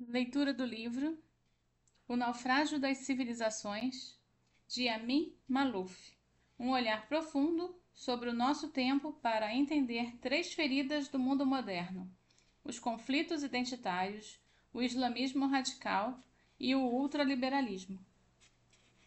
Leitura do livro O Naufrágio das Civilizações, de Amin Maalouf. Um olhar profundo sobre o nosso tempo para entender três feridas do mundo moderno: os conflitos identitários, o islamismo radical e o ultraliberalismo.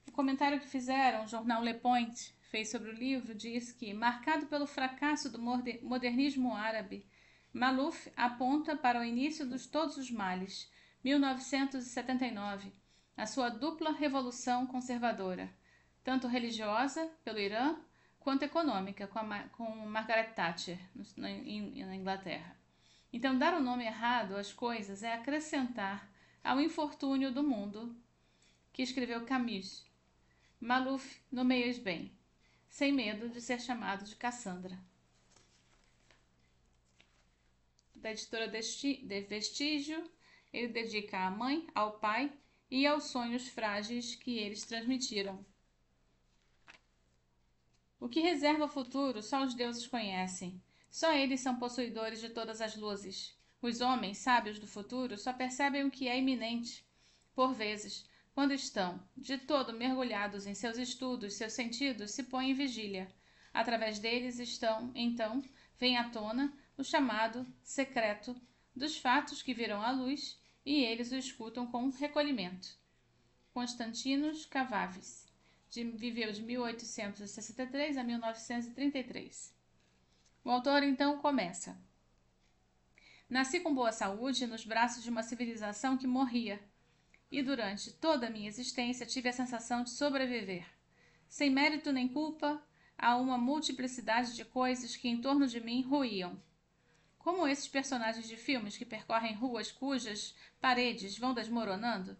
O comentário que fizeram, o jornal Le Point fez sobre o livro, diz que, marcado pelo fracasso do modernismo árabe, Maalouf aponta para o início de todos os males, 1979, a sua dupla revolução conservadora, tanto religiosa, pelo Irã, quanto econômica, com Margaret Thatcher, na Inglaterra. Então, dar o nome errado às coisas é acrescentar ao infortúnio do mundo que escreveu Camus. Maalouf nomeia-os bem, sem medo de ser chamado de Cassandra. Da editora de Vestígio, ele dedica à mãe, ao pai e aos sonhos frágeis que eles transmitiram. O que reserva o futuro só os deuses conhecem. Só eles são possuidores de todas as luzes. Os homens, sábios do futuro, só percebem o que é iminente. Por vezes, quando estão de todo mergulhados em seus estudos, seus sentidos se põem em vigília. Através deles então, vem à tona o chamado secreto dos fatos que virão à luz e eles o escutam com recolhimento. Constantinos Cavafis viveu de 1863 a 1933. O autor então começa: nasci com boa saúde nos braços de uma civilização que morria, e durante toda a minha existência tive a sensação de sobreviver, sem mérito nem culpa, a uma multiplicidade de coisas que em torno de mim ruíam. Como esses personagens de filmes que percorrem ruas cujas paredes vão desmoronando,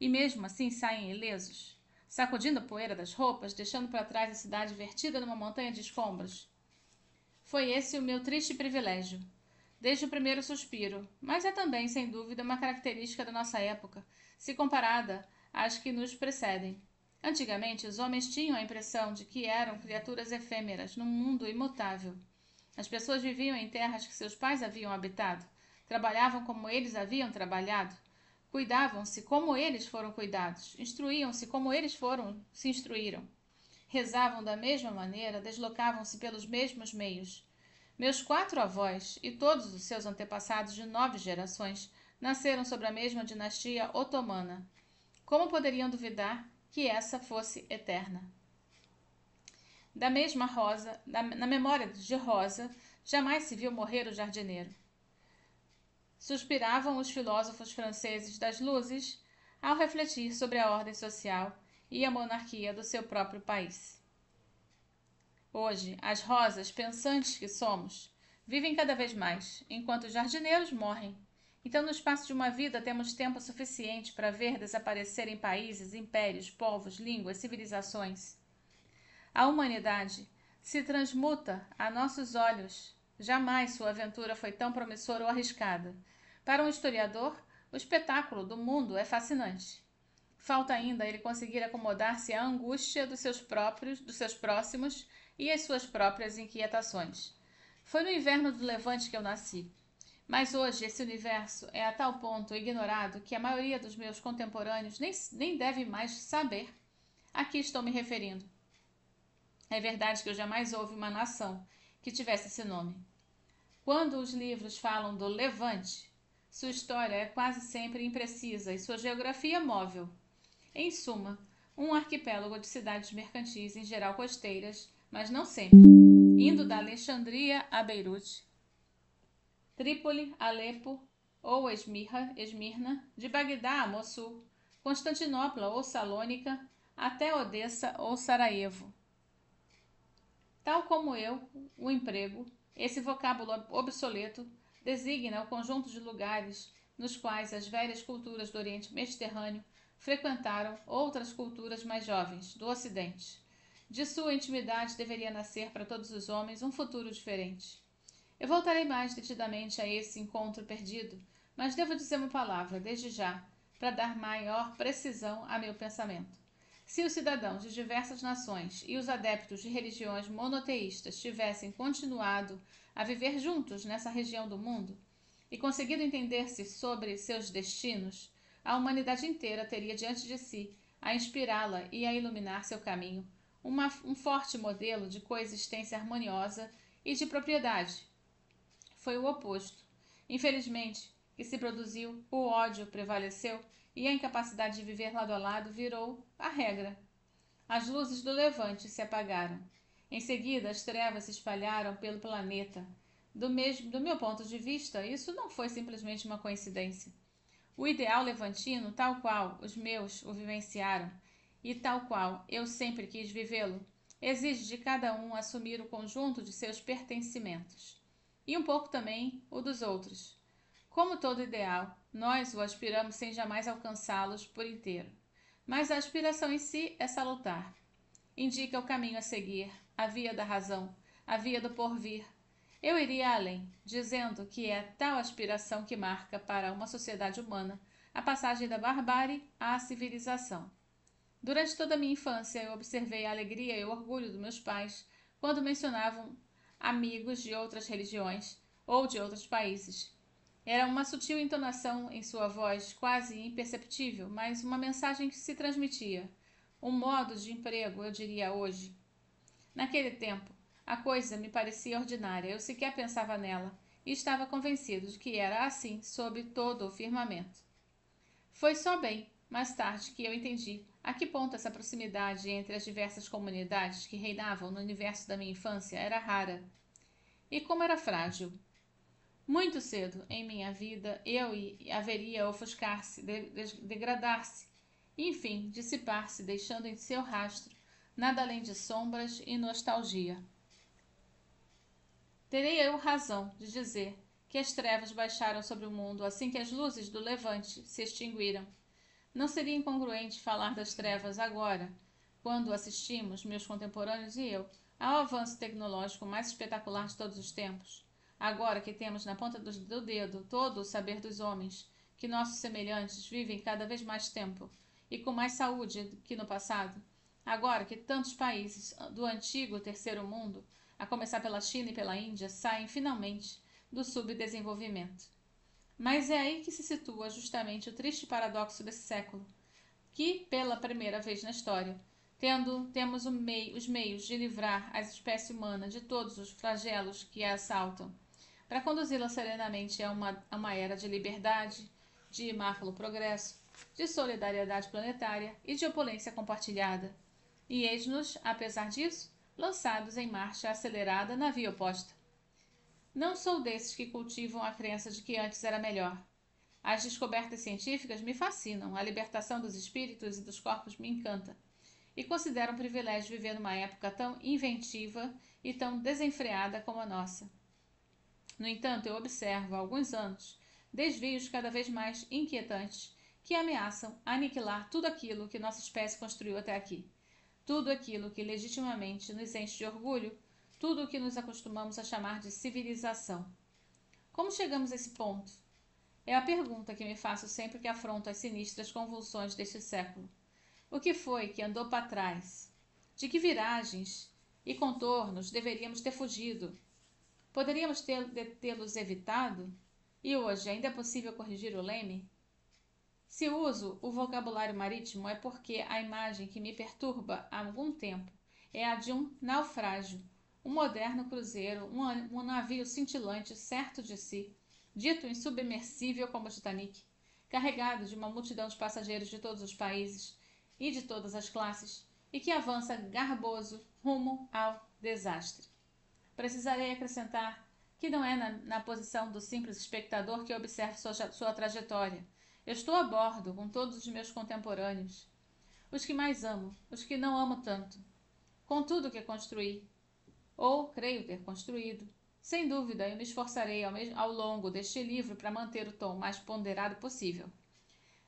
e mesmo assim saem ilesos, sacudindo a poeira das roupas, deixando para trás a cidade vertida numa montanha de escombros. Foi esse o meu triste privilégio, desde o primeiro suspiro, mas é também, sem dúvida, uma característica da nossa época, se comparada às que nos precedem. Antigamente, os homens tinham a impressão de que eram criaturas efêmeras num mundo imutável. As pessoas viviam em terras que seus pais haviam habitado, trabalhavam como eles haviam trabalhado, cuidavam-se como eles foram cuidados, instruíam-se como eles se instruíram. Rezavam da mesma maneira, deslocavam-se pelos mesmos meios. Meus 4 avós e todos os seus antepassados de 9 gerações nasceram sobre a mesma dinastia otomana. Como poderiam duvidar que essa fosse eterna? Da mesma Rosa, na memória de Rosa, jamais se viu morrer o jardineiro. Suspiravam os filósofos franceses das luzes ao refletir sobre a ordem social e a monarquia do seu próprio país. Hoje, as rosas, pensantes que somos, vivem cada vez mais, enquanto os jardineiros morrem. Então, no espaço de uma vida, temos tempo suficiente para ver desaparecerem países, impérios, povos, línguas, civilizações. A humanidade se transmuta a nossos olhos. Jamais sua aventura foi tão promissora ou arriscada. Para um historiador, o espetáculo do mundo é fascinante. Falta ainda ele conseguir acomodar-se à angústia dos seus próximos e às suas próprias inquietações. Foi no inverno do Levante que eu nasci. Mas hoje esse universo é a tal ponto ignorado que a maioria dos meus contemporâneos nem deve mais saber a que estou me referindo. É verdade que eu jamais houve uma nação que tivesse esse nome. Quando os livros falam do Levante, sua história é quase sempre imprecisa e sua geografia móvel. Em suma, um arquipélago de cidades mercantis, em geral costeiras, mas não sempre, indo da Alexandria a Beirute, Trípoli, Alepo ou Esmirna, de Bagdá a Mossul, Constantinopla ou Salônica, até Odessa ou Sarajevo. Tal como eu, o emprego, esse vocábulo obsoleto, designa o conjunto de lugares nos quais as velhas culturas do Oriente Mediterrâneo frequentaram outras culturas mais jovens, do Ocidente. De sua intimidade deveria nascer para todos os homens um futuro diferente. Eu voltarei mais detidamente a esse encontro perdido, mas devo dizer uma palavra, desde já, para dar maior precisão a meu pensamento. Se os cidadãos de diversas nações e os adeptos de religiões monoteístas tivessem continuado a viver juntos nessa região do mundo, e conseguido entender-se sobre seus destinos, a humanidade inteira teria diante de si a inspirá-la e a iluminar seu caminho, um forte modelo de coexistência harmoniosa e de propriedade. Foi o oposto. Infelizmente, que se produziu, o ódio prevaleceu e a incapacidade de viver lado a lado virou a regra. As luzes do levante se apagaram. Em seguida, as trevas se espalharam pelo planeta. Do meu ponto de vista, isso não foi simplesmente uma coincidência. O ideal levantino, tal qual os meus o vivenciaram, e tal qual eu sempre quis vivê-lo, exige de cada um assumir o conjunto de seus pertencimentos, e um pouco também o dos outros. Como todo ideal, nós o aspiramos sem jamais alcançá-los por inteiro. Mas a aspiração em si é salutar. Indica o caminho a seguir, a via da razão, a via do porvir. Eu iria além, dizendo que é tal aspiração que marca para uma sociedade humana a passagem da barbárie à civilização. Durante toda a minha infância, eu observei a alegria e o orgulho dos meus pais quando mencionavam amigos de outras religiões ou de outros países. Era uma sutil entonação em sua voz, quase imperceptível, mas uma mensagem que se transmitia. Um modo de emprego, eu diria hoje. Naquele tempo, a coisa me parecia ordinária, eu sequer pensava nela, e estava convencido de que era assim sob todo o firmamento. Foi só bem, mais tarde, que eu entendi a que ponto essa proximidade entre as diversas comunidades que reinavam no universo da minha infância era rara. E como era frágil. Muito cedo em minha vida eu haveria ofuscar-se, degradar-se, e enfim dissipar-se, deixando em seu rastro nada além de sombras e nostalgia. Terei eu razão de dizer que as trevas baixaram sobre o mundo assim que as luzes do levante se extinguiram. Não seria incongruente falar das trevas agora, quando assistimos, meus contemporâneos e eu, ao avanço tecnológico mais espetacular de todos os tempos. Agora que temos na ponta do dedo todo o saber dos homens, que nossos semelhantes vivem cada vez mais tempo e com mais saúde que no passado, agora que tantos países do antigo terceiro mundo, a começar pela China e pela Índia, saem finalmente do subdesenvolvimento. Mas é aí que se situa justamente o triste paradoxo desse século, que, pela primeira vez na história, temos os meios de livrar a espécie humana de todos os flagelos que a assaltam, para conduzi-la serenamente a uma era de liberdade, de imáculo progresso, de solidariedade planetária e de opulência compartilhada. E eis-nos, apesar disso, lançados em marcha acelerada na via oposta. Não sou desses que cultivam a crença de que antes era melhor. As descobertas científicas me fascinam, a libertação dos espíritos e dos corpos me encanta, e considero um privilégio viver numa época tão inventiva e tão desenfreada como a nossa. No entanto, eu observo há alguns anos desvios cada vez mais inquietantes que ameaçam aniquilar tudo aquilo que nossa espécie construiu até aqui, tudo aquilo que legitimamente nos enche de orgulho, tudo o que nos acostumamos a chamar de civilização. Como chegamos a esse ponto? É a pergunta que me faço sempre que afronto as sinistras convulsões deste século. O que foi que andou para trás? De que viragens e contornos deveríamos ter fugido? Poderíamos tê-los evitado? E hoje ainda é possível corrigir o leme? Se uso o vocabulário marítimo é porque a imagem que me perturba há algum tempo é a de um naufrágio, um moderno cruzeiro, um navio cintilante certo de si, dito insubmersível como o Titanic, carregado de uma multidão de passageiros de todos os países e de todas as classes, e que avança garboso rumo ao desastre. Precisarei acrescentar que não é na posição do simples espectador que observo sua trajetória. Eu estou a bordo com todos os meus contemporâneos, os que mais amo, os que não amo tanto, com tudo que construí, ou creio ter construído. Sem dúvida, eu me esforçarei ao longo deste livro para manter o tom mais ponderado possível.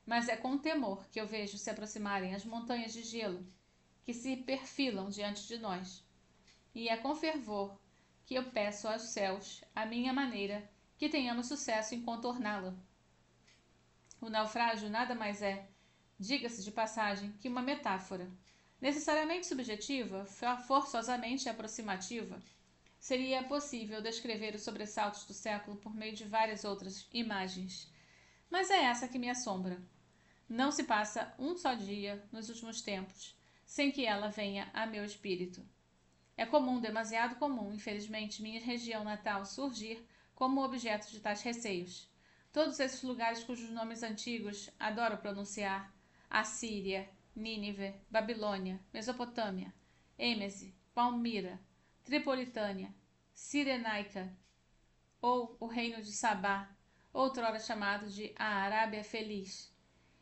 Mas é com temor que eu vejo se aproximarem as montanhas de gelo que se perfilam diante de nós. E é com fervor que eu peço aos céus, à minha maneira, que tenhamos sucesso em contorná-la. O naufrágio nada mais é, diga-se de passagem, que uma metáfora, necessariamente subjetiva, forçosamente aproximativa. Seria possível descrever os sobressaltos do século por meio de várias outras imagens, mas é essa que me assombra. Não se passa um só dia, nos últimos tempos, sem que ela venha a meu espírito. É comum, demasiado comum, infelizmente, minha região natal surgir como objeto de tais receios. Todos esses lugares cujos nomes antigos adoro pronunciar: Assíria, Nínive, Babilônia, Mesopotâmia, Êmese, Palmira, Tripolitânia, Cirenaica, ou o reino de Sabá, outrora chamado de a Arábia Feliz,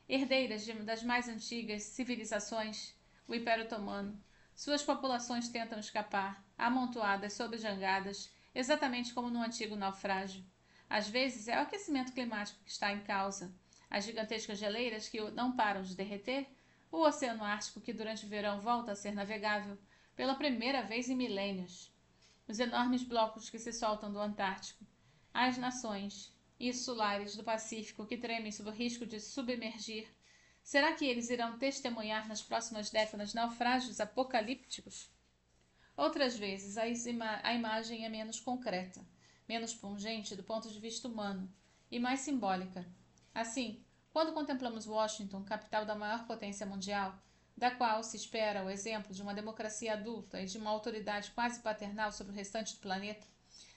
herdeiras das mais antigas civilizações, o Império Otomano. Suas populações tentam escapar, amontoadas sob jangadas, exatamente como no antigo naufrágio. Às vezes é o aquecimento climático que está em causa, as gigantescas geleiras que não param de derreter, o Oceano Ártico que durante o verão volta a ser navegável pela primeira vez em milênios, os enormes blocos que se soltam do Antártico, as nações insulares do Pacífico que tremem sob o risco de submergir. Será que eles irão testemunhar nas próximas décadas naufrágios apocalípticos? Outras vezes a imagem é menos concreta, menos pungente do ponto de vista humano e mais simbólica. Assim, quando contemplamos Washington, capital da maior potência mundial, da qual se espera o exemplo de uma democracia adulta e de uma autoridade quase paternal sobre o restante do planeta,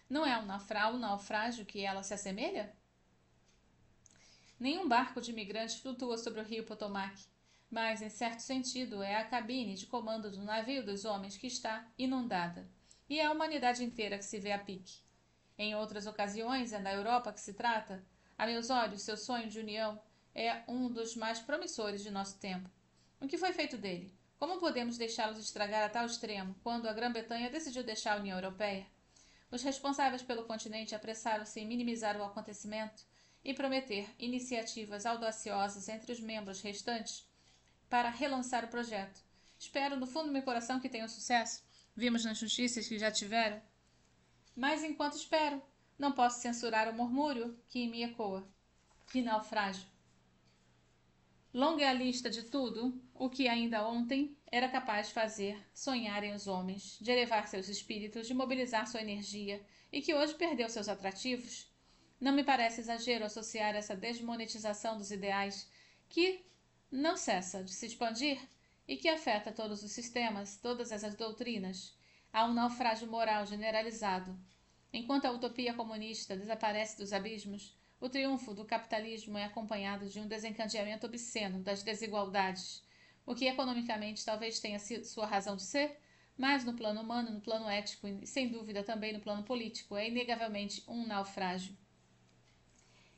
não é um naufrágio que ela se assemelha? Nenhum barco de imigrantes flutua sobre o rio Potomac, mas, em certo sentido, é a cabine de comando do navio dos homens que está inundada, e é a humanidade inteira que se vê a pique. Em outras ocasiões, é da Europa que se trata. A meus olhos, seu sonho de união é um dos mais promissores de nosso tempo. O que foi feito dele? Como podemos deixá-los estragar a tal extremo, quando a Grã-Bretanha decidiu deixar a União Europeia? Os responsáveis pelo continente apressaram-se em minimizar o acontecimento e prometer iniciativas audaciosas entre os membros restantes para relançar o projeto. Espero no fundo do meu coração que tenham sucesso. Vimos nas notícias que já tiveram. Mas enquanto espero, não posso censurar o murmúrio que me ecoa. Que naufrágio! Longa é a lista de tudo o que ainda ontem era capaz de fazer sonharem os homens, de elevar seus espíritos, de mobilizar sua energia, e que hoje perdeu seus atrativos. Não me parece exagero associar essa desmonetização dos ideais, que não cessa de se expandir e que afeta todos os sistemas, todas essas doutrinas, a um naufrágio moral generalizado. Enquanto a utopia comunista desaparece dos abismos, o triunfo do capitalismo é acompanhado de um desencadeamento obsceno das desigualdades, o que economicamente talvez tenha sido sua razão de ser, mas no plano humano, no plano ético e, sem dúvida, também no plano político, é inegavelmente um naufrágio.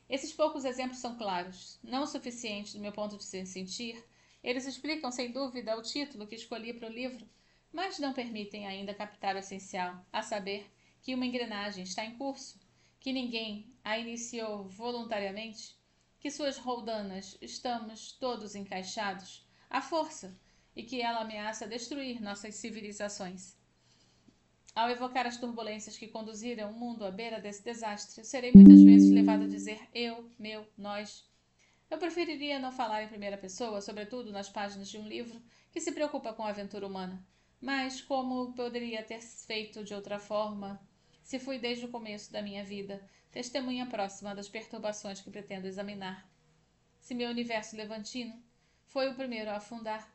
Esses poucos exemplos são claros, não o suficiente do meu ponto de sentir. Eles explicam, sem dúvida, o título que escolhi para o livro, mas não permitem ainda captar o essencial, a saber, que uma engrenagem está em curso, que ninguém a iniciou voluntariamente, que suas roldanas estamos todos encaixados, à força, e que ela ameaça destruir nossas civilizações. Ao evocar as turbulências que conduziram o mundo à beira desse desastre, serei muitas vezes levado a dizer eu, meu, nós. Eu preferiria não falar em primeira pessoa, sobretudo nas páginas de um livro que se preocupa com a aventura humana. Mas como poderia ter feito de outra forma, se fui desde o começo da minha vida testemunha próxima das perturbações que pretendo examinar? Se meu universo levantino foi o primeiro a afundar,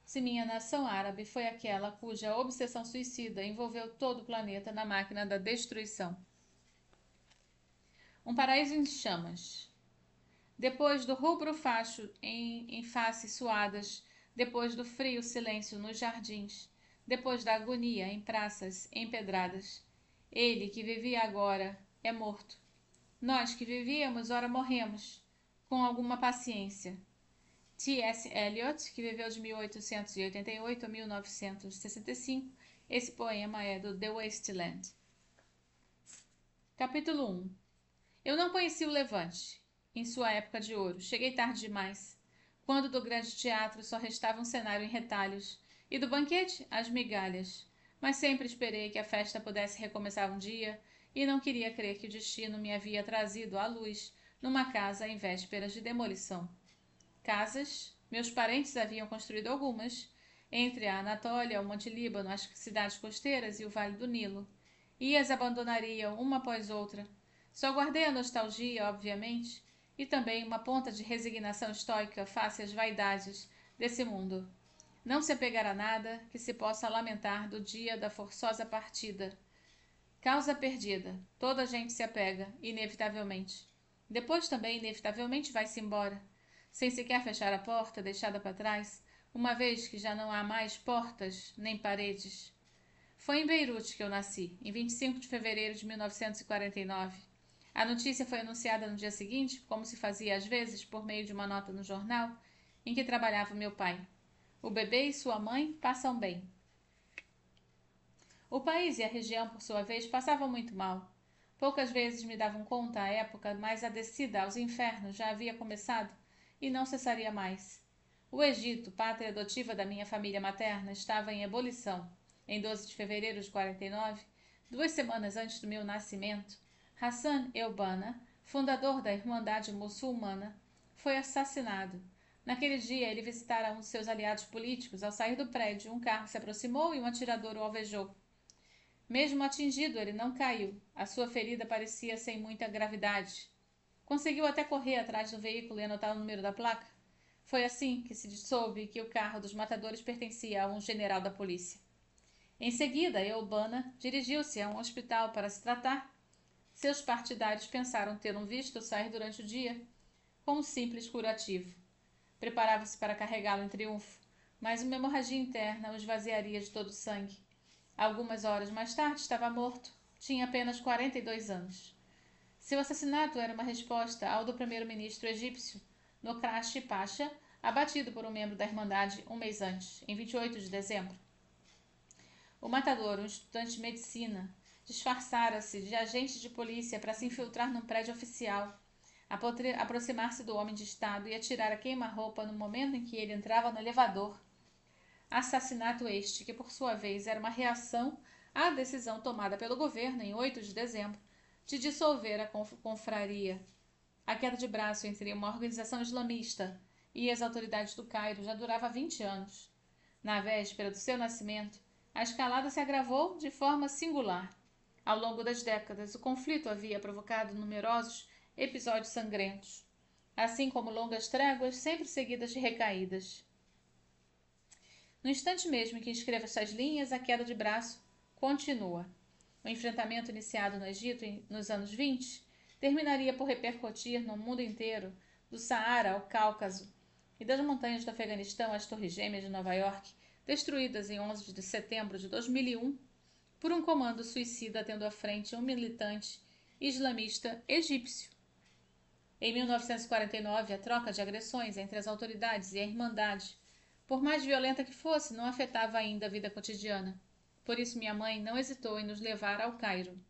se minha nação árabe foi aquela cuja obsessão suicida envolveu todo o planeta na máquina da destruição. Um paraíso em chamas. Depois do rubro facho em faces suadas, depois do frio silêncio nos jardins, depois da agonia em praças empedradas, ele que vivia agora é morto. Nós que vivíamos, ora morremos, com alguma paciência. T.S. Eliot, que viveu de 1888 a 1965, esse poema é do The Wasteland. Capítulo 1. Eu não conheci o Levante, em sua época de ouro. Cheguei tarde demais, quando do grande teatro só restava um cenário em retalhos, e do banquete as migalhas. Mas sempre esperei que a festa pudesse recomeçar um dia, e não queria crer que o destino me havia trazido à luz numa casa em vésperas de demolição. Casas, meus parentes haviam construído algumas, entre a Anatólia, o Monte Líbano, as cidades costeiras e o Vale do Nilo, e as abandonaria uma após outra. Só guardei a nostalgia, obviamente, e também uma ponta de resignação estoica face às vaidades desse mundo. Não se apegar a nada que se possa lamentar do dia da forçosa partida. Causa perdida. Toda a gente se apega, inevitavelmente. Depois também, inevitavelmente, vai-se embora, sem sequer fechar a porta deixada para trás, uma vez que já não há mais portas nem paredes. Foi em Beirute que eu nasci, em 25 de fevereiro de 1949. A notícia foi anunciada no dia seguinte, como se fazia às vezes, por meio de uma nota no jornal, em que trabalhava meu pai. O bebê e sua mãe passam bem. O país e a região, por sua vez, passavam muito mal. Poucas vezes me davam conta à época, mas a descida aos infernos já havia começado e não cessaria mais. O Egito, pátria adotiva da minha família materna, estava em ebulição. Em 12 de fevereiro de 49, 2 semanas antes do meu nascimento, Hassan el-Banna, fundador da Irmandade Muçulmana, foi assassinado. Naquele dia, ele visitara um de seus aliados políticos. Ao sair do prédio, um carro se aproximou e um atirador o alvejou. Mesmo atingido, ele não caiu. A sua ferida parecia sem muita gravidade. Conseguiu até correr atrás do veículo e anotar o número da placa. Foi assim que se soube que o carro dos matadores pertencia a um general da polícia. Em seguida, el-Banna dirigiu-se a um hospital para se tratar. Seus partidários pensaram tê-lo visto sair durante o dia com um simples curativo. Preparavam-se para carregá-lo em triunfo, mas uma hemorragia interna o esvaziaria de todo o sangue. Algumas horas mais tarde estava morto. Tinha apenas 42 anos. Seu assassinato era uma resposta ao do primeiro-ministro egípcio, Nokrashi Pasha, abatido por um membro da Irmandade um mês antes, em 28 de dezembro. O matador, um estudante de medicina, disfarçara-se de agente de polícia para se infiltrar num prédio oficial, aproximar-se do homem de Estado e atirar a queima-roupa no momento em que ele entrava no elevador. Assassinato este, que por sua vez era uma reação à decisão tomada pelo governo em 8 de dezembro de dissolver a confraria. A queda de braço entre uma organização islamista e as autoridades do Cairo já durava 20 anos. Na véspera do seu nascimento, a escalada se agravou de forma singular. Ao longo das décadas, o conflito havia provocado numerosos episódios sangrentos, assim como longas tréguas sempre seguidas de recaídas. No instante mesmo em que escrevo essas linhas, a queda de braço continua. O enfrentamento iniciado no Egito nos anos 20 terminaria por repercutir no mundo inteiro, do Saara ao Cáucaso e das montanhas do Afeganistão às Torres Gêmeas de Nova York, destruídas em 11 de setembro de 2001 por um comando suicida tendo à frente um militante islamista egípcio. Em 1949, a troca de agressões entre as autoridades e a Irmandade, por mais violenta que fosse, não afetava ainda a vida cotidiana. Por isso minha mãe não hesitou em nos levar ao Cairo.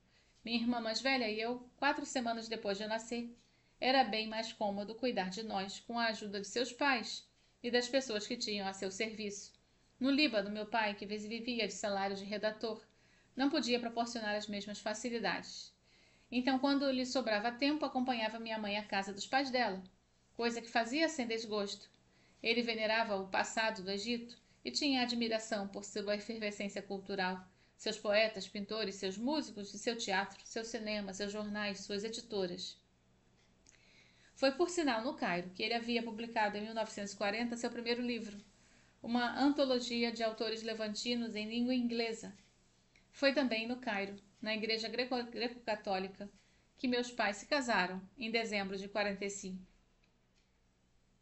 Minha irmã mais velha e eu, 4 semanas depois de eu nascer, era bem mais cômodo cuidar de nós com a ajuda de seus pais e das pessoas que tinham a seu serviço. No Líbano, meu pai, que vivia de salário de redator, não podia proporcionar as mesmas facilidades. Então, quando lhe sobrava tempo, acompanhava minha mãe à casa dos pais dela, coisa que fazia sem desgosto. Ele venerava o passado do Egito e tinha admiração por sua efervescência cultural, seus poetas, pintores, seus músicos e seu teatro, seu cinema, seus jornais, suas editoras. Foi por sinal no Cairo que ele havia publicado em 1940 seu primeiro livro, uma antologia de autores levantinos em língua inglesa. Foi também no Cairo, na igreja greco-católica, que meus pais se casaram, em dezembro de 45.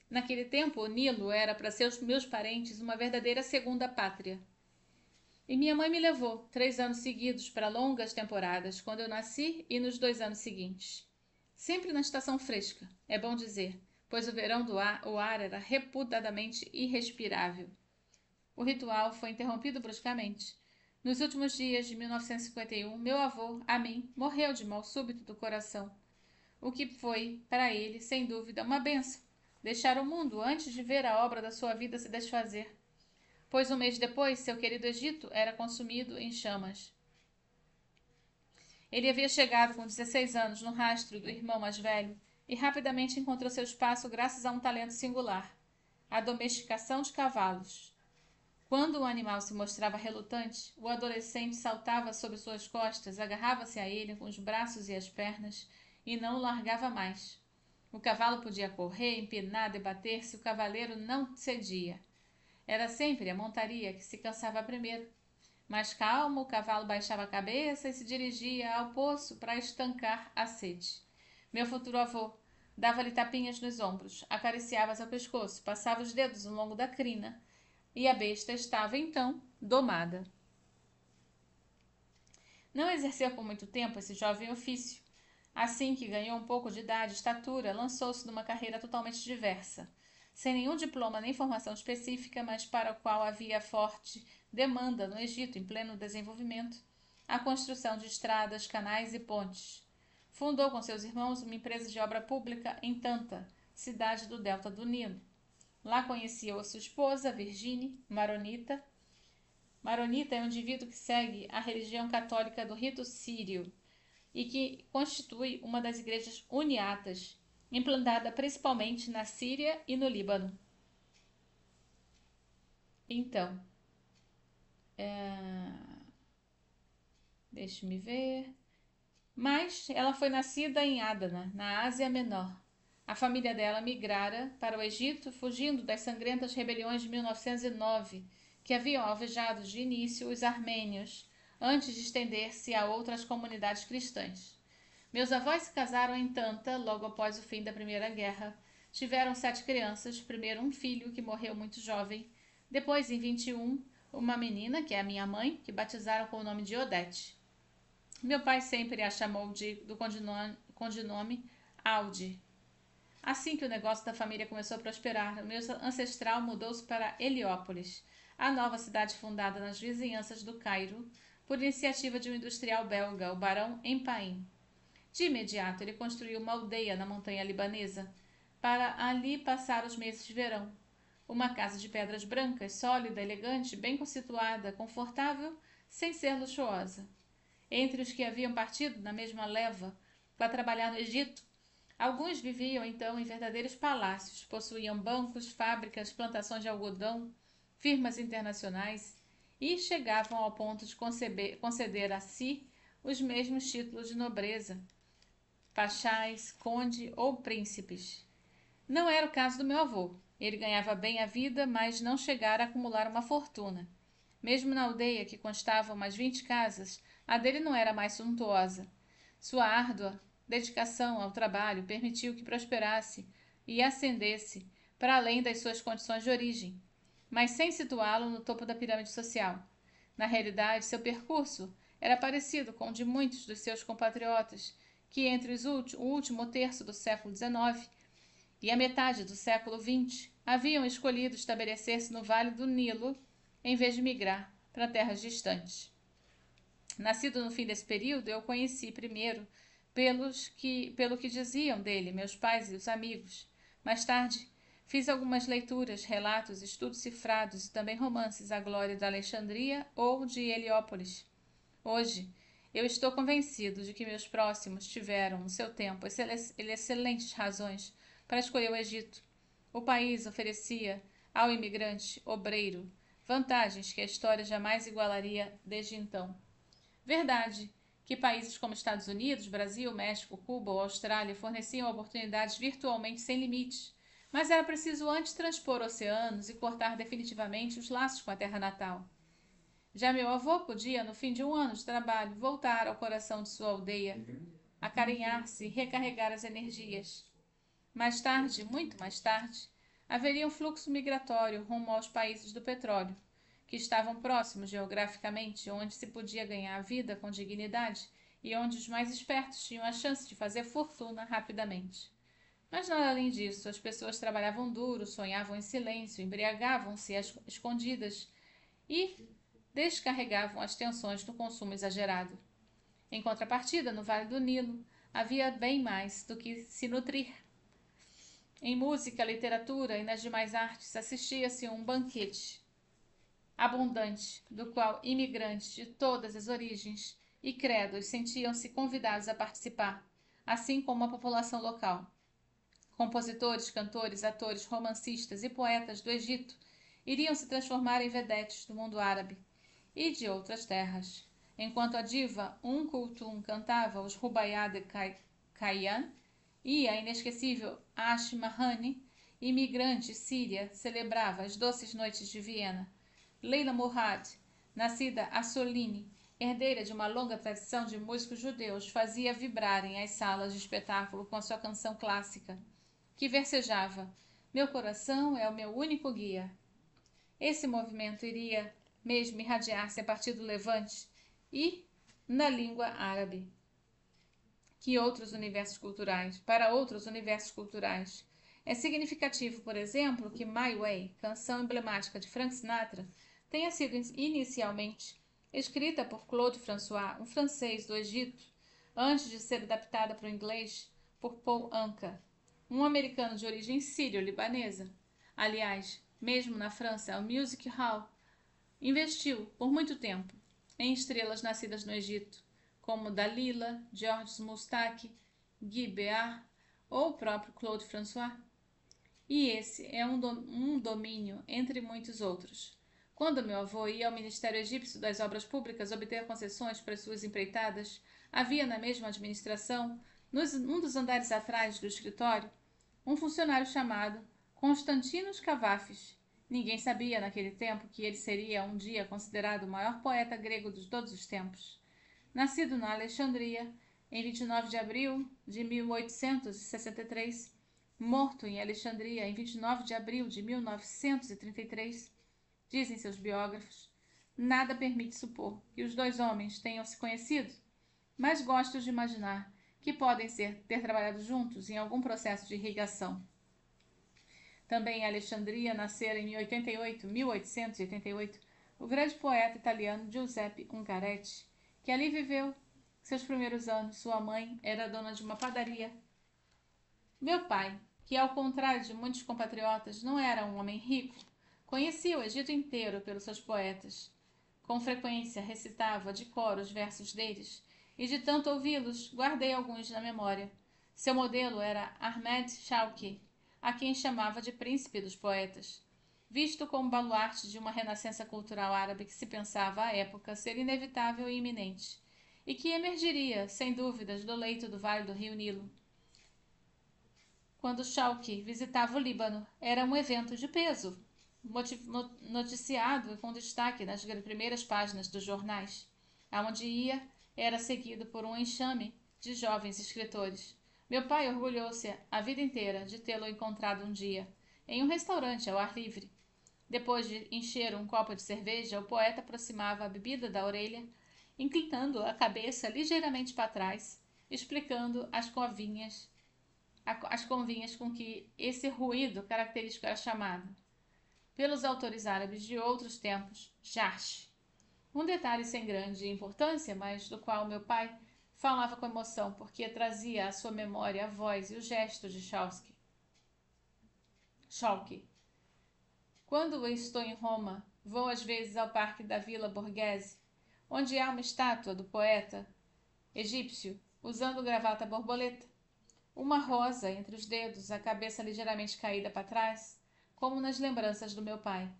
Naquele tempo, o Nilo era para meus parentes uma verdadeira segunda pátria. E minha mãe me levou 3 anos seguidos para longas temporadas, quando eu nasci e nos 2 anos seguintes. Sempre na estação fresca, é bom dizer, pois o verão o ar era reputadamente irrespirável. O ritual foi interrompido bruscamente. Nos últimos dias de 1951, meu avô, Amin, morreu de mal súbito do coração, o que foi, para ele, sem dúvida, uma bênção, deixar o mundo antes de ver a obra da sua vida se desfazer, pois 1 mês depois seu querido Egito era consumido em chamas. Ele havia chegado com 16 anos no rastro do irmão mais velho e rapidamente encontrou seu espaço graças a um talento singular, a domesticação de cavalos. Quando o animal se mostrava relutante, o adolescente saltava sobre suas costas, agarrava-se a ele com os braços e as pernas e não o largava mais. O cavalo podia correr, empinar, debater-se, o cavaleiro não cedia. Era sempre a montaria que se cansava primeiro. Mais calmo, o cavalo baixava a cabeça e se dirigia ao poço para estancar a sede. Meu futuro avô dava-lhe tapinhas nos ombros, acariciava seu pescoço, passava os dedos ao longo da crina e a besta estava, então, domada. Não exerceu por muito tempo esse jovem ofício. Assim que ganhou um pouco de idade e estatura, lançou-se numa carreira totalmente diversa, sem nenhum diploma nem formação específica, mas para o qual havia forte demanda no Egito em pleno desenvolvimento, a construção de estradas, canais e pontes. Fundou com seus irmãos uma empresa de obra pública em Tanta, cidade do delta do Nilo. Lá conheceu a sua esposa, Virginie, maronita. Maronita é um indivíduo que segue a religião católica do rito sírio e que constitui uma das igrejas uniatas, implantada principalmente na Síria e no Líbano. Então, deixe-me ver. Mas ela foi nascida em Adana, na Ásia Menor. A família dela migrara para o Egito, fugindo das sangrentas rebeliões de 1909, que haviam alvejado de início os armênios, antes de estender-se a outras comunidades cristãs. Meus avós se casaram em Tanta logo após o fim da Primeira Guerra. Tiveram 7 crianças, primeiro um filho que morreu muito jovem, depois, em 21, uma menina, que é a minha mãe, que batizaram com o nome de Odete. Meu pai sempre a chamou do codinome Aldi. Assim que o negócio da família começou a prosperar, o meu ancestral mudou-se para Heliópolis, a nova cidade fundada nas vizinhanças do Cairo, por iniciativa de um industrial belga, o barão Empain. De imediato, ele construiu uma aldeia na montanha libanesa, para ali passar os meses de verão. Uma casa de pedras brancas, sólida, elegante, bem constituída, confortável, sem ser luxuosa. Entre os que haviam partido na mesma leva para trabalhar no Egito, alguns viviam então em verdadeiros palácios, possuíam bancos, fábricas, plantações de algodão, firmas internacionais e chegavam ao ponto de conceder a si os mesmos títulos de nobreza, pachás, conde ou príncipes. Não era o caso do meu avô. Ele ganhava bem a vida, mas não chegara a acumular uma fortuna. Mesmo na aldeia, que constava umas 20 casas, a dele não era mais suntuosa. Sua árdua dedicação ao trabalho permitiu que prosperasse e ascendesse para além das suas condições de origem, mas sem situá-lo no topo da pirâmide social. Na realidade, seu percurso era parecido com o de muitos dos seus compatriotas, que entre o último terço do século XIX e a metade do século XX haviam escolhido estabelecer-se no Vale do Nilo em vez de migrar para terras distantes. Nascido no fim desse período, eu conheci primeiro pelo que diziam dele meus pais e os amigos. Mais tarde, fiz algumas leituras, relatos, estudos cifrados e também romances à glória de Alexandria ou de Heliópolis. Hoje, eu estou convencido de que meus próximos tiveram, no seu tempo, excelentes razões para escolher o Egito. O país oferecia ao imigrante obreiro vantagens que a história jamais igualaria desde então. Verdade que países como Estados Unidos, Brasil, México, Cuba ou Austrália forneciam oportunidades virtualmente sem limites, mas era preciso antes transpor oceanos e cortar definitivamente os laços com a terra natal. Já meu avô podia, no fim de um ano de trabalho, voltar ao coração de sua aldeia, acarinhar-se e recarregar as energias. Mais tarde, muito mais tarde, haveria um fluxo migratório rumo aos países do petróleo, que estavam próximos geograficamente, onde se podia ganhar a vida com dignidade e onde os mais espertos tinham a chance de fazer fortuna rapidamente. Mas nada além disso, as pessoas trabalhavam duro, sonhavam em silêncio, embriagavam-se às escondidas e descarregavam as tensões do consumo exagerado. Em contrapartida, no Vale do Nilo, havia bem mais do que se nutrir. Em música, literatura e nas demais artes assistia-se a um banquete abundante, do qual imigrantes de todas as origens e credos sentiam-se convidados a participar, assim como a população local. Compositores, cantores, atores, romancistas e poetas do Egito iriam se transformar em vedetes do mundo árabe e de outras terras. Enquanto a diva Kulthum cantava os Rubaiyat de Khayyam e a inesquecível Ash Mahani, imigrante síria, celebrava as doces noites de Viena. Leila Mourad, nascida Assolini, herdeira de uma longa tradição de músicos judeus, fazia vibrarem as salas de espetáculo com a sua canção clássica, que versejava: "Meu coração é o meu único guia". Esse movimento iria mesmo irradiar-se a partir do Levante e na língua árabe, para outros universos culturais. É significativo, por exemplo, que My Way, canção emblemática de Frank Sinatra, tenha sido inicialmente escrita por Claude François, um francês do Egito, antes de ser adaptada para o inglês por Paul Anka, um americano de origem sírio-libanesa. Aliás, mesmo na França, o Music Hall investiu, por muito tempo, em estrelas nascidas no Egito, como Dalila, Georges Moustaki, Guy Béard ou o próprio Claude François. E esse é um domínio entre muitos outros. Quando meu avô ia ao Ministério Egípcio das Obras Públicas obter concessões para suas empreitadas, havia na mesma administração, num dos andares atrás do escritório, um funcionário chamado Constantinos Cavafis. Ninguém sabia naquele tempo que ele seria um dia considerado o maior poeta grego de todos os tempos. Nascido na Alexandria, em 29 de abril de 1863, morto em Alexandria em 29 de abril de 1933, dizem seus biógrafos, nada permite supor que os dois homens tenham se conhecido, mas gosto de imaginar que podem ter trabalhado juntos em algum processo de irrigação. Também em Alexandria nascera em 1888, o grande poeta italiano Giuseppe Ungaretti, que ali viveu seus primeiros anos. Sua mãe era dona de uma padaria. Meu pai, que ao contrário de muitos compatriotas não era um homem rico, conhecia o Egito inteiro pelos seus poetas. Com frequência recitava de cor os versos deles, e de tanto ouvi-los, guardei alguns na memória. Seu modelo era Ahmed Shawki, a quem chamava de príncipe dos poetas, visto como baluarte de uma renascença cultural árabe que se pensava à época ser inevitável e iminente, e que emergiria, sem dúvidas, do leito do vale do rio Nilo. Quando Shawki visitava o Líbano, era um evento de peso, noticiado e com destaque nas primeiras páginas dos jornais. Aonde ia, era seguido por um enxame de jovens escritores. Meu pai orgulhou-se a vida inteira de tê-lo encontrado um dia, em um restaurante ao ar livre. Depois de encher um copo de cerveja, o poeta aproximava a bebida da orelha, inclinando a cabeça ligeiramente para trás, explicando as convinhas com que esse ruído característico era chamado, pelos autores árabes de outros tempos, jarsh. Um detalhe sem grande importância, mas do qual meu pai falava com emoção, porque trazia à sua memória a voz e o gesto de Shawki. Quando estou em Roma, vou às vezes ao parque da Vila Borghese, onde há uma estátua do poeta egípcio usando gravata borboleta, uma rosa entre os dedos, a cabeça ligeiramente caída para trás, como nas lembranças do meu pai.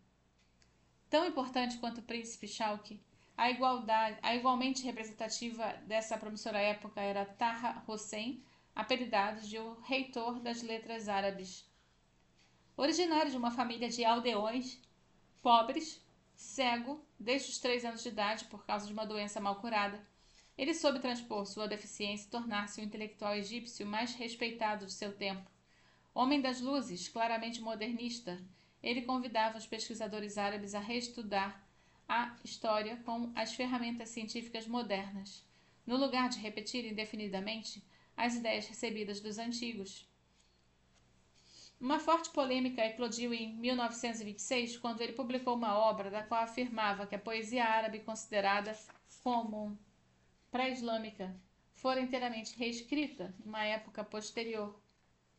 Tão importante quanto o príncipe Shawki, a igualmente representativa dessa promissora época era Taha Hussein, apelidado de o reitor das letras árabes. Originário de uma família de aldeões, pobres, cego desde os 3 anos de idade por causa de uma doença mal curada, ele soube transpor sua deficiência e tornar-se o intelectual egípcio mais respeitado de seu tempo. Homem das luzes, claramente modernista, ele convidava os pesquisadores árabes a reestudar a história com as ferramentas científicas modernas, no lugar de repetir indefinidamente as ideias recebidas dos antigos. Uma forte polêmica eclodiu em 1926, quando ele publicou uma obra da qual afirmava que a poesia árabe, considerada como pré-islâmica, fora inteiramente reescrita numa época posterior,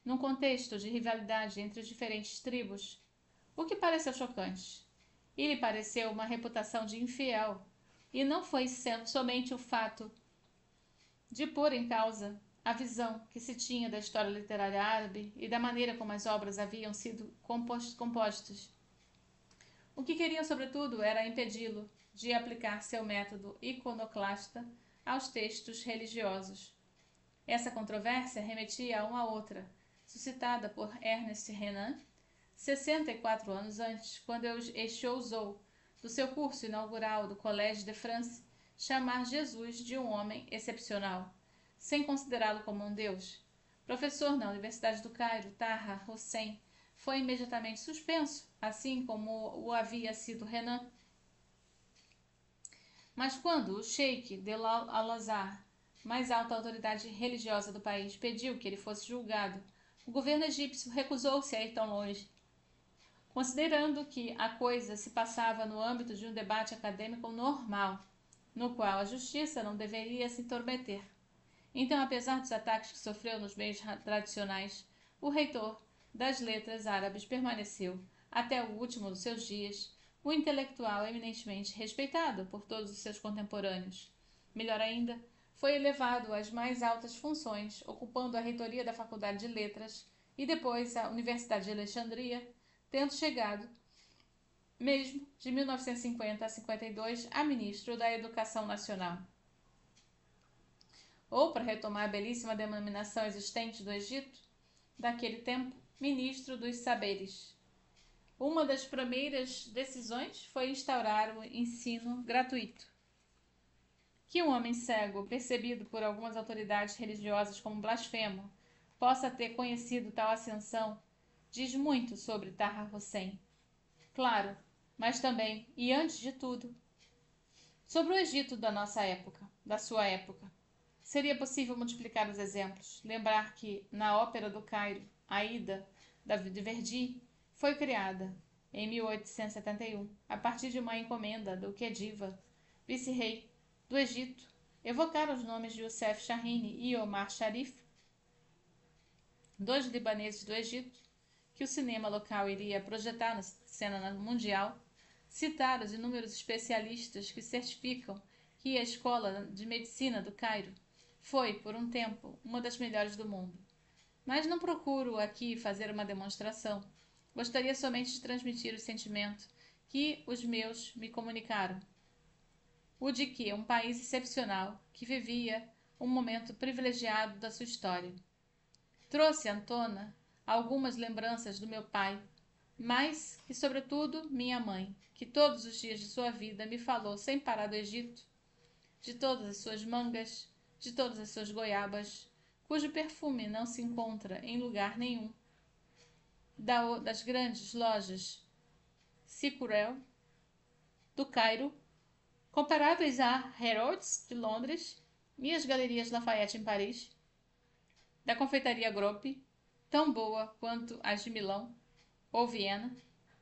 num contexto de rivalidade entre as diferentes tribos, o que pareceu chocante. E lhe pareceu uma reputação de infiel, e não foi somente o fato de pôr em causa a visão que se tinha da história literária árabe e da maneira como as obras haviam sido compostas. O que queriam, sobretudo, era impedi-lo de aplicar seu método iconoclasta aos textos religiosos. Essa controvérsia remetia a uma outra, suscitada por Ernest Renan, 64 anos antes, quando este ousou, do seu curso inaugural do Collège de France, chamar Jesus de um homem excepcional, sem considerá-lo como um deus. Professor na Universidade do Cairo, Taha Hussein foi imediatamente suspenso, assim como o havia sido Renan. Mas quando o Sheikh de Al-Azhar, mais alta autoridade religiosa do país, pediu que ele fosse julgado, o governo egípcio recusou-se a ir tão longe, considerando que a coisa se passava no âmbito de um debate acadêmico normal, no qual a justiça não deveria se intrometer. Então, apesar dos ataques que sofreu nos meios tradicionais, o reitor das letras árabes permaneceu, até o último dos seus dias, um intelectual eminentemente respeitado por todos os seus contemporâneos. Melhor ainda, foi elevado às mais altas funções, ocupando a reitoria da Faculdade de Letras e depois a Universidade de Alexandria, tendo chegado, mesmo de 1950 a 52, a ministro da Educação Nacional. Ou, para retomar a belíssima denominação existente do Egito, daquele tempo, ministro dos saberes. Uma das primeiras decisões foi instaurar o ensino gratuito. Que um homem cego, percebido por algumas autoridades religiosas como blasfemo, possa ter conhecido tal ascensão, diz muito sobre Taha Hussein. Claro, mas também, e antes de tudo, sobre o Egito da nossa época, da sua época. Seria possível multiplicar os exemplos, lembrar que, na Ópera do Cairo, a Ida, de Verdi, foi criada, em 1871, a partir de uma encomenda do Khedive, vice-rei do Egito, evocar os nomes de Youssef Chahine e Omar Sharif, dois libaneses do Egito, que o cinema local iria projetar na cena mundial, citar os inúmeros especialistas que certificam que a Escola de Medicina do Cairo foi, por um tempo, uma das melhores do mundo. Mas não procuro aqui fazer uma demonstração. Gostaria somente de transmitir o sentimento que os meus me comunicaram. O de que um país excepcional, que vivia um momento privilegiado da sua história. Trouxe à tona algumas lembranças do meu pai, mas que, sobretudo, minha mãe, que todos os dias de sua vida me falou sem parar do Egito, de todas as suas mangas, de todas as suas goiabas, cujo perfume não se encontra em lugar nenhum, das grandes lojas Sicurel do Cairo, comparáveis a Harrods de Londres e as galerias Lafayette em Paris, da confeitaria Groppe, tão boa quanto as de Milão ou Viena,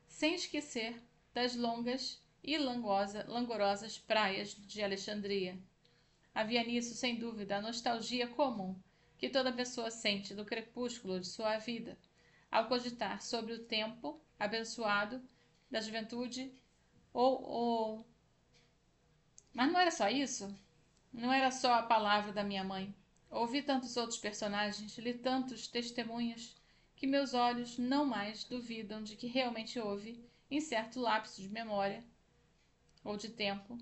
sem esquecer das longas e langorosas praias de Alexandria. Havia nisso, sem dúvida, a nostalgia comum que toda pessoa sente do crepúsculo de sua vida, ao cogitar sobre o tempo abençoado da juventude, Mas não era só isso? Não era só a palavra da minha mãe. Ouvi tantos outros personagens, li tantos testemunhos, que meus olhos não mais duvidam de que realmente houve, em certo lapso de memória ou de tempo,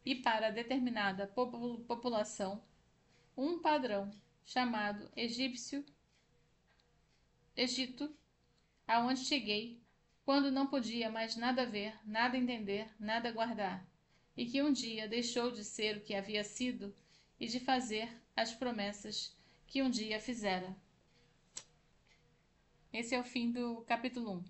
e para determinada população, um padrão chamado Egito, aonde cheguei quando não podia mais nada ver, nada entender, nada guardar, e que um dia deixou de ser o que havia sido e de fazer as promessas que um dia fizera. Esse é o fim do capítulo 1.